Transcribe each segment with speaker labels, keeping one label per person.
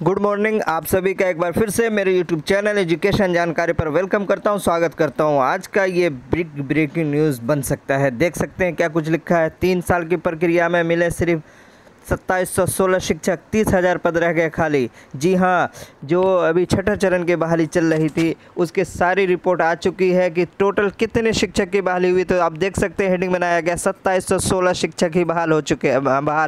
Speaker 1: Good morning. आप सभी का एक बार फिर से मेरे यूट्यूब चैनल एजुकेशन जानकारी पर वेलकम करता हूं, स्वागत करता हूं। आज का ये बिग ब्रेकिंग न्यूज़ बन सकता है। देख सकते हैं क्या कुछ लिखा है। 3 साल की प्रक्रिया में मिले सिर्फ 2716 शिक्षक, 30,000 पद रह गए खाली। जी हाँ, जो अभी छठा चरण की बहाली चल रही थी उसके सारी रिपोर्ट आ चुकी है कि टोटल कितने शिक्षक की बहाली हुई। तो आप देख सकते हैं हेडिंग बनाया गया 2716 शिक्षक ही बहाल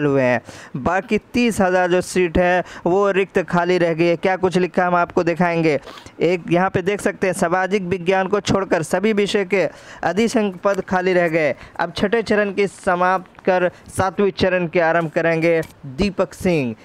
Speaker 1: हुए हैं। बाकी 30,000 जो सीट है वो रिक्त खाली रह गई है। क्या कुछ लिखा हम आपको दिखाएंगे। एक यहाँ पे देख सकते हैं सामाजिक विज्ञान को छोड़कर सभी विषय के अधिसंख्य पद खाली रह गए। अब छठे चरण की समाप्त कर 7वें चरण के आरंभ करेंगे दीपक सिंह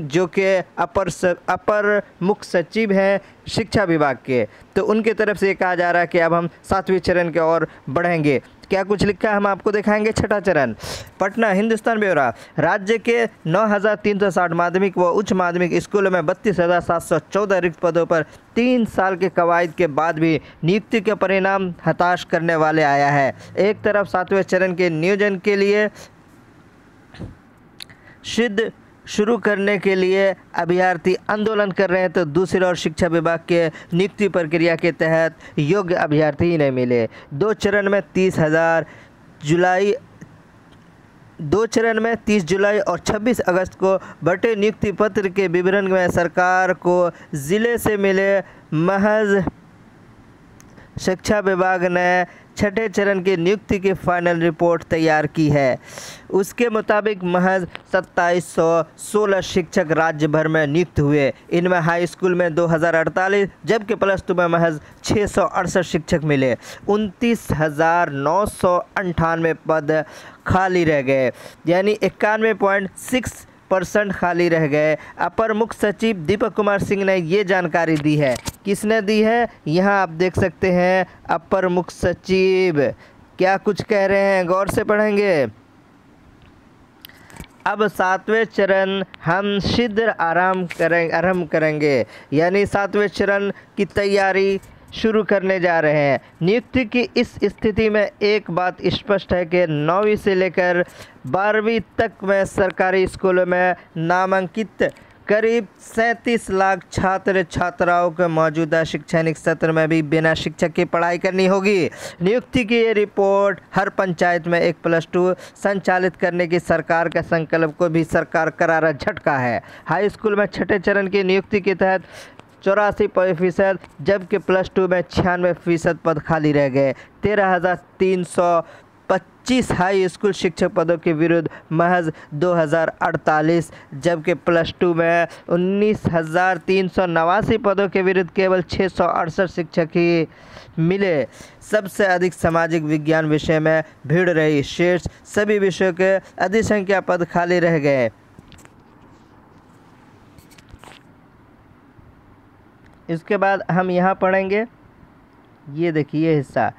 Speaker 1: जो कि अपर मुख्य सचिव हैं शिक्षा विभाग के। तो उनके तरफ से ये कहा जा रहा है कि अब हम 7वें चरण की ओर बढ़ेंगे। क्या कुछ लिखा है हम आपको दिखाएंगे। छठा चरण पटना हिंदुस्तान ब्योरा। राज्य के 9,360 माध्यमिक व उच्च माध्यमिक स्कूलों में 32,714 रिक्त पदों पर 3 साल के कवायद के बाद भी नियुक्ति के परिणाम हताश करने वाले आया है। एक तरफ 7वें चरण के नियोजन के लिए सिद्ध शुरू करने के लिए अभ्यर्थी आंदोलन कर रहे हैं, तो दूसरी ओर शिक्षा विभाग के नियुक्ति प्रक्रिया के तहत योग्य अभ्यर्थी ही नहीं मिले। दो चरण में 30 जुलाई और 26 अगस्त को बटे नियुक्ति पत्र के विवरण में सरकार को ज़िले से मिले महज शिक्षा विभाग ने छठे चरण की नियुक्ति की फाइनल रिपोर्ट तैयार की है। उसके मुताबिक महज 2716 शिक्षक राज्य भर में नियुक्त हुए। इनमें हाई स्कूल में 2048 जबकि प्लस टू में महज 668 शिक्षक मिले। 29,998 पद खाली रह गए, यानी 91.6% खाली रह गए। अपर मुख्य सचिव दीपक कुमार सिंह ने ये जानकारी दी है। किसने दी है, यहाँ आप देख सकते हैं। अपर मुख्य सचिव क्या कुछ कह रहे हैं, गौर से पढ़ेंगे। अब 7वें चरण हम शीघ्र आरंभ करेंगे, यानी 7वें चरण की तैयारी शुरू करने जा रहे हैं। नियुक्ति की इस स्थिति में एक बात स्पष्ट है कि 9वीं से लेकर 12वीं तक में सरकारी स्कूलों में नामांकित करीब 37 लाख छात्र छात्राओं को मौजूदा शैक्षणिक सत्र में भी बिना शिक्षक की पढ़ाई करनी होगी। नियुक्ति की ये रिपोर्ट हर पंचायत में एक +2 संचालित करने की सरकार के संकल्प को भी सरकार करारा झटका है। हाई स्कूल में छठे चरण की नियुक्ति के तहत 84% जबकि +2 में 96% पद खाली रह गए। 13,325 हाई स्कूल शिक्षक पदों के विरुद्ध महज 2,048 जबकि +2 में 19,389 पदों के विरुद्ध केवल 668 शिक्षक ही मिले। सबसे अधिक सामाजिक विज्ञान विषय में भीड़ रही। शेष सभी विषयों के अधिसंख्या पद खाली रह गए। इसके बाद हम यहाँ पढ़ेंगे, ये देखिए हिस्सा,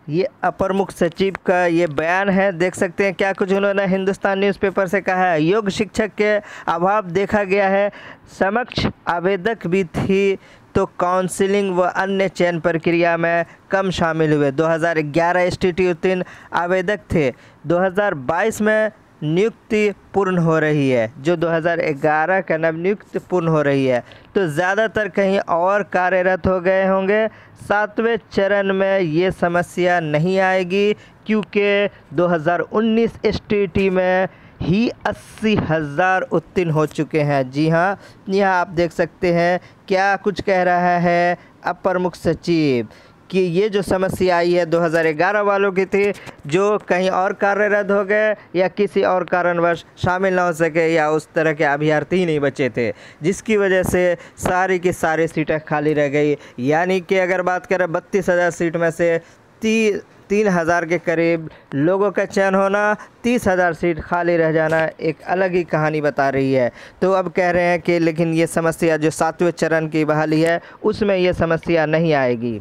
Speaker 1: ये अपर मुख्य सचिव का ये बयान है। देख सकते हैं क्या कुछ उन्होंने हिंदुस्तान न्यूज़पेपर से कहा है। योग्य शिक्षक के अभाव देखा गया है। समक्ष आवेदक भी थी तो काउंसलिंग व अन्य चयन प्रक्रिया में कम शामिल हुए। 2011 STT उत्तीर्ण आवेदक थे। 2022 में नियुक्ति पूर्ण हो रही है, जो 2011 का नवनियुक्त पूर्ण हो रही है, तो ज़्यादातर कहीं और कार्यरत हो गए होंगे। 7वें चरण में ये समस्या नहीं आएगी क्योंकि 2019 STT में ही 80,000 उत्तीर्ण हो चुके हैं। जी हाँ, यहाँ आप देख सकते हैं क्या कुछ कह रहा है अपर मुख्य सचिव कि ये जो समस्या आई है 2011 वालों की थी, जो कहीं और कार्यरत हो गए या किसी और कारणवश शामिल ना हो सके या उस तरह के अभ्यर्थी ही नहीं बचे थे, जिसकी वजह से सारी की सारी सीटें खाली रह गई। यानी कि अगर बात करें 32,000 सीट में से 3,000 के करीब लोगों का चयन होना, 30,000 सीट खाली रह जाना एक अलग ही कहानी बता रही है। तो अब कह रहे हैं कि लेकिन ये समस्या जो 7वें चरण की बहाली है उसमें ये समस्या नहीं आएगी।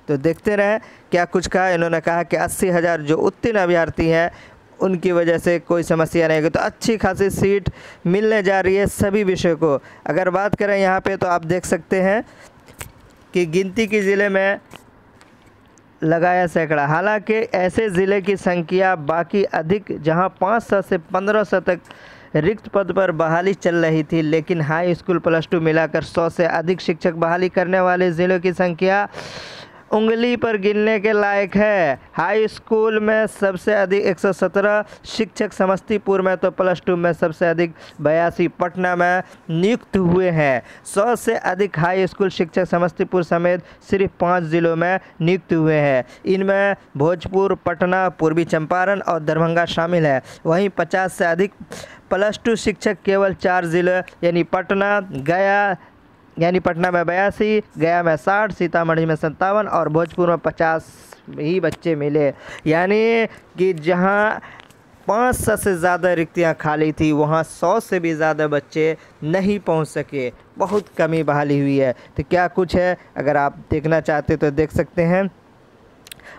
Speaker 1: तो देखते रहें क्या कुछ कहा। इन्होंने कहा कि 80,000 जो उत्तीर्ण अभ्यर्थी हैं उनकी वजह से कोई समस्या नहीं होगी। तो अच्छी खासी सीट मिलने जा रही है सभी विषयों को। अगर बात करें यहाँ पे तो आप देख सकते हैं कि गिनती की ज़िले में लगाया सैकड़ा। हालांकि ऐसे ज़िले की संख्या बाकी अधिक जहां 500 से 1500 तक रिक्त पद पर बहाली चल रही थी, लेकिन हाई स्कूल प्लस 2 मिलाकर 100 से अधिक शिक्षक बहाली करने वाले ज़िलों की संख्या उंगली पर गिनने के लायक है। हाई स्कूल में सबसे अधिक 117 शिक्षक समस्तीपुर में, तो प्लस 2 में सबसे अधिक 82 पटना में नियुक्त हुए हैं। 100 से अधिक हाई स्कूल शिक्षक समस्तीपुर समेत सिर्फ 5 ज़िलों में नियुक्त हुए हैं। इनमें भोजपुर, पटना, पूर्वी चंपारण और दरभंगा शामिल है। वहीं 50 से अधिक प्लस 2 शिक्षक केवल 4 ज़िले यानी पटना, गया यानी पटना में 82, गया में 60, सीतामढ़ी में 57 और भोजपुर में 50 ही बच्चे मिले। यानी कि जहां 500 से ज़्यादा रिक्तियां खाली थी, वहां 100 से भी ज़्यादा बच्चे नहीं पहुंच सके। बहुत कमी बहाली हुई है। तो क्या कुछ है, अगर आप देखना चाहते तो देख सकते हैं।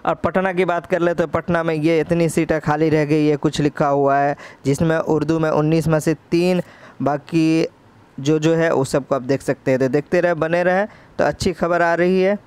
Speaker 1: और पटना की बात कर ले तो पटना में ये इतनी सीटें खाली रह गई है, कुछ लिखा हुआ है, जिसमें उर्दू में 19 में से 3, बाकी जो है वो सबको आप देख सकते हैं। तो देखते रहे, बने रहे, तो अच्छी खबर आ रही है।